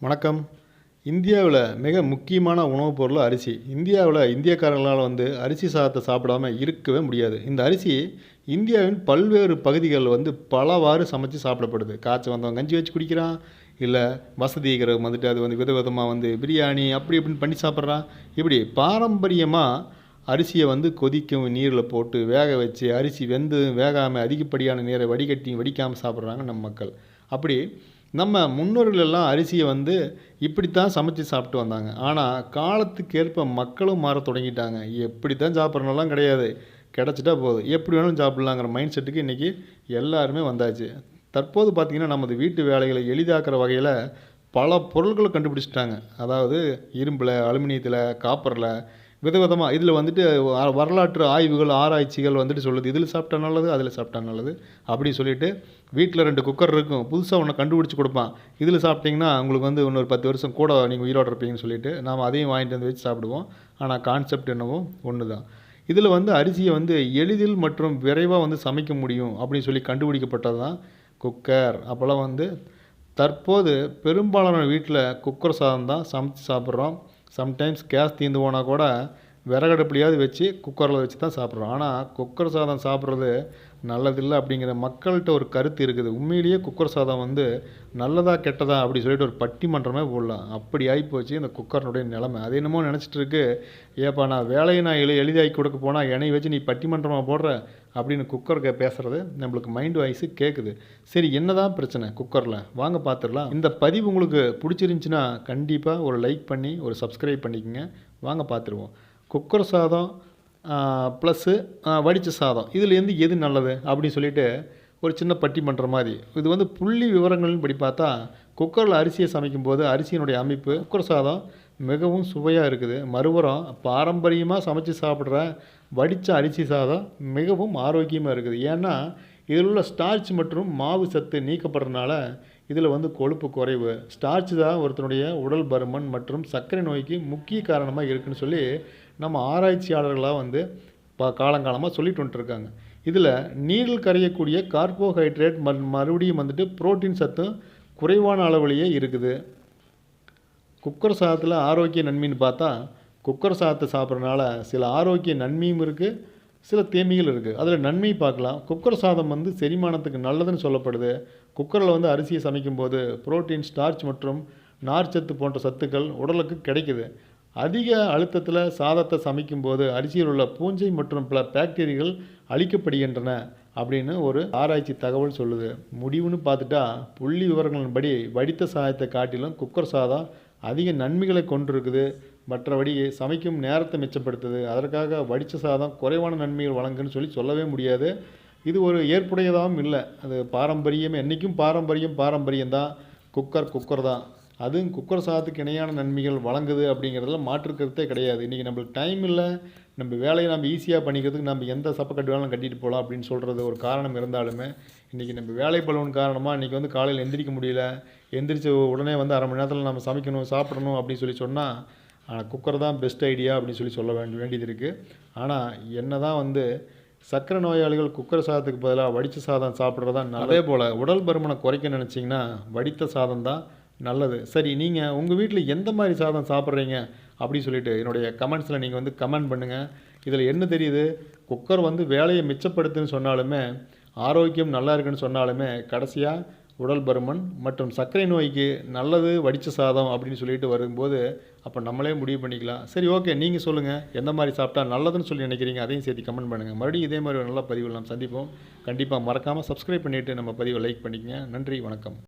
வணக்கம். இந்தியாவில் மிக முக்கியமான உணவுப் பொருள் அரிசி. இந்தியக்காரங்களால் அரிசி சாதத்தை சாப்பிடாம இருக்கவே முடியாது. இந்த அரிசி இந்தியாவின் பல்வேறு பகுதிகளில் பலவாறு சமைச்சு சாப்பிடப்படுது. காய்ச்சல் வந்தவன் கஞ்சி வச்சு குடிக்கிறான், இல்லை வசதி இருக்கிறவங்க அது விதவிதமாக பிரியாணி அப்படி இப்படின்னு பண்ணி சாப்பிட்றான். இப்படி பாரம்பரியமாக அரிசியை கொதிக்கும் நீரில் போட்டு வேக வச்சு அரிசி வெந்து வேகாமல் அதிகப்படியான நீரை வடிக்காமல் சாப்பிட்றாங்க நம்ம மக்கள். அப்படி நம்ம முன்னோர்கள் எல்லாம் அரிசியை இப்படித்தான் சமைச்சு சாப்பிட்டு வந்தாங்க. ஆனால் காலத்துக்கேற்ப மக்களும் மாற தொடங்கிட்டாங்க. எப்படித்தான் சாப்பிட்றனெல்லாம் கிடையாது, கிடச்சிட்டா போதும், எப்படி வேணும் சாப்பிட்லாங்கிற மைண்ட் செட்டுக்கு இன்றைக்கி எல்லாருமே வந்தாச்சு. தற்போது பார்த்திங்கன்னா நமது வீட்டு வேலைகளை எளிதாக்குற வகையில் பல பொருட்களை கண்டுபிடிச்சிட்டாங்க. அதாவது இரும்பில், அலுமினியத்தில், காப்பரில் விதவிதமாக இதில் வரலாற்று ஆய்வுகள் ஆராய்ச்சிகள் சொல்லுது, இதில் சாப்பிட்டா நல்லது, அதில் சாப்பிட்டா நல்லது அப்படின்னு சொல்லிட்டு வீட்டில் 2 குக்கர் இருக்கும், புதுசாக ஒன்று கண்டுபிடிச்சி கொடுப்பான். இதில் சாப்பிட்டிங்கன்னா உங்களுக்கு இன்னொரு 10 வருஷம் கூட நீங்கள் உயிரோடு இருப்பீங்கன்னு சொல்லிட்டு நாம் அதையும் வாங்கிட்டு வச்சு சாப்பிடுவோம். ஆனால் கான்செப்ட் என்னவோ ஒன்று தான். இதில் அரிசியை எளிதில் மற்றும் விரைவாக சமைக்க முடியும் அப்படின்னு சொல்லி கண்டுபிடிக்கப்பட்டது தான் குக்கர். அப்போல்லாம் தற்போது பெரும்பாலான வீட்டில் குக்கர் சாதம் தான் சமைச்சு சாப்பிட்றோம். சம்டைம்ஸ் கேஸ் தீர்ந்து போனால் கூட விறகடுப்புலையாவது வச்சு குக்கரில் வச்சு தான் சாப்பிட்றோம். ஆனால் குக்கர் சாதம் சாப்பிட்றது நல்லதில்லை அப்படிங்கிற மக்கள்கிட்ட ஒரு கருத்து இருக்குது. உண்மையிலேயே குக்கர் சாதம் நல்லதா கெட்டதா அப்படி சொல்லிட்டு ஒரு பட்டிமன்றமே போடலாம். அப்படி ஆகிப்போச்சு இந்த குக்கர்னுடைய நிலைமை. அது என்னமோ நினச்சிட்டு இருக்கு, ஏப்பா நான் வேலையை எளிதாக்கி கொடுக்க போனால் என்னை வச்சு நீ பட்டிமன்றமாக போடுற அப்படின்னு குக்கருக்கு பேசுகிறது நம்மளுக்கு மைண்ட் வாய்ஸு கேட்குது. சரி, என்னதான் பிரச்சனை குக்கரில், வாங்க பார்த்துடலாம். இந்த பதிவு உங்களுக்கு பிடிச்சிருந்துச்சின்னா கண்டிப்பாக ஒரு லைக் பண்ணி ஒரு சப்ஸ்கிரைப் பண்ணிக்கோங்க. வாங்க பார்த்துருவோம். குக்கர் சாதம் ப்ளஸ்ஸு வடித்த சாதம் இதுலேருந்து எது நல்லது அப்படின்னு சொல்லிட்டு ஒரு சின்ன பட்டிமன்றம் மாதிரி. இது புள்ளி விவரங்கள்னு படி பார்த்தா குக்கரில் அரிசியை சமைக்கும்போது அரிசியினுடைய அமைப்பு குக்கர் சாதம் மிகவும் சுவையாக இருக்குது. மறுபுறம் பாரம்பரியமாக சமைச்சு சாப்பிட்ற வடித்த அரிசி சாதம் மிகவும் ஆரோக்கியமாக இருக்குது. ஏன்னா இதில் உள்ள ஸ்டார்ச் மற்றும் மாவு சத்து நீக்கப்படுறதுனால இதில் கொழுப்பு குறைவு. ஸ்டார்ச் தான் ஒருத்தனுடைய உடல் பருமன் மற்றும் சர்க்கரை நோய்க்கு முக்கிய காரணமாக இருக்குதுன்னு சொல்லி நம்ம ஆராய்ச்சியாளர்களாக காலங்காலமாக சொல்லிட்டு வந்துட்டுருக்காங்க. இதில் நீரில் கரையக்கூடிய கார்போஹைட்ரேட் மறுபடியும் புரோட்டீன் சத்தும் குறைவான அளவிலேயே இருக்குது. குக்கர் சாதத்தில் ஆரோக்கிய நன்மைன்னு பார்த்தா குக்கர் சாதத்தை சாப்பிட்றதுனால சில ஆரோக்கிய நன்மையும் இருக்குது, சில தீமைகள் இருக்குது. அதில் நன்மை பார்க்கலாம். குக்கர் சாதம் செரிமானத்துக்கு நல்லதுன்னு சொல்லப்படுது. குக்கரில் அரிசியை சமைக்கும்போது புரோட்டீன், ஸ்டார்ச் மற்றும் நார்ச்சத்து போன்ற சத்துக்கள் உடலுக்கு கிடைக்குது. அதிக அழுத்தத்தில் சாதத்தை சமைக்கும்போது அரிசியில் உள்ள பூஞ்சை மற்றும் பல பாக்டீரியாக்கள் அழிக்கப்படுகின்றன அப்படின்னு ஒரு ஆராய்ச்சி தகவல் சொல்லுது. முடிவுன்னு பார்த்துட்டா புள்ளி விவரங்களின்படி வடித்த சாதத்தை காட்டிலும் குக்கர் சாதம் அதிக நன்மைகளை கொண்டிருக்குது. மற்றபடி சமைக்கும் நேரத்தை மிச்சப்படுத்துது. அதற்காக வடித்த சாதம் குறைவான நன்மைகள் வழங்குன்னு சொல்லவே முடியாது. இது ஒரு ஏற்புடையதாகவும் இல்லை. அது பாரம்பரியமே, என்றைக்கும் பாரம்பரியம் தான். குக்கர் தான். அதுவும் குக்கர் சாதத்துக்கு இணையான நன்மைகள் வழங்குது அப்படிங்கிறதுல மாற்றுக்கிறதே கிடையாது. இன்றைக்கி நம்மளுக்கு டைம் இல்லை, நம்ம வேலையை நம்ம ஈஸியாக பண்ணிக்கிறதுக்கு நம்ம எந்த சப்பக்கட்டு வேணாலும் கட்டிட்டு போகலாம் அப்படின்னு சொல்கிறது ஒரு காரணம் இருந்தாலுமே இன்றைக்கி நம்ம வேலை பளுவின் காரணமாக இன்றைக்கி காலையில் எந்திரிக்க முடியல, எந்திரிச்ச உடனே அரை மணி நேரத்தில் நம்ம சமைக்கணும் சாப்பிடணும் அப்படின்னு சொல்லி சொன்னால் குக்கர் தான் பெஸ்ட் ஐடியா அப்படின்னு சொல்ல வேண்டியது இருக்குது. ஆனால் என்ன தான் சர்க்கரை நோயாளிகள் குக்கர் சாதத்துக்கு பதிலாக வடித்த சாதம் சாப்பிட்றதா அதே போல் உடல் பருமனை குறைக்க நினச்சிங்கன்னா வடித்த சாதம் தான் நல்லது. சரி, நீங்கள் உங்கள் வீட்டில் எந்த மாதிரி சாதம் சாப்பிட்றீங்க அப்படின்னு சொல்லிட்டு என்னுடைய கமெண்ட்ஸில் நீங்கள் கமெண்ட் பண்ணுங்கள். இதில் என்ன தெரியுது, குக்கர் வேலையை மிச்சப்படுத்துன்னு சொன்னாலுமே, ஆரோக்கியம் நல்லா இருக்குன்னு சொன்னாலுமே கடைசியாக உடல் பருமன் மற்றும் சர்க்கரை நோய்க்கு நல்லது வடித்த சாதம் அப்படின்னு சொல்லிட்டு வரும்போது அப்போ நம்மளே முடிவு பண்ணிக்கலாம். சரி, ஓகே, நீங்கள் சொல்லுங்கள் எந்த மாதிரி சாப்பிட்டா நல்லதுன்னு சொல்லி நினைக்கிறீங்க, அதையும் சேர்த்து கமெண்ட் பண்ணுங்கள். மறுபடியும் இதே மாதிரி ஒரு நல்ல பதிவில் நாம் சந்திப்போம். கண்டிப்பாக மறக்காமல் சப்ஸ்கிரைப் பண்ணிவிட்டு நம்ம பதிவை லைக் பண்ணிக்கங்க. நன்றி, வணக்கம்.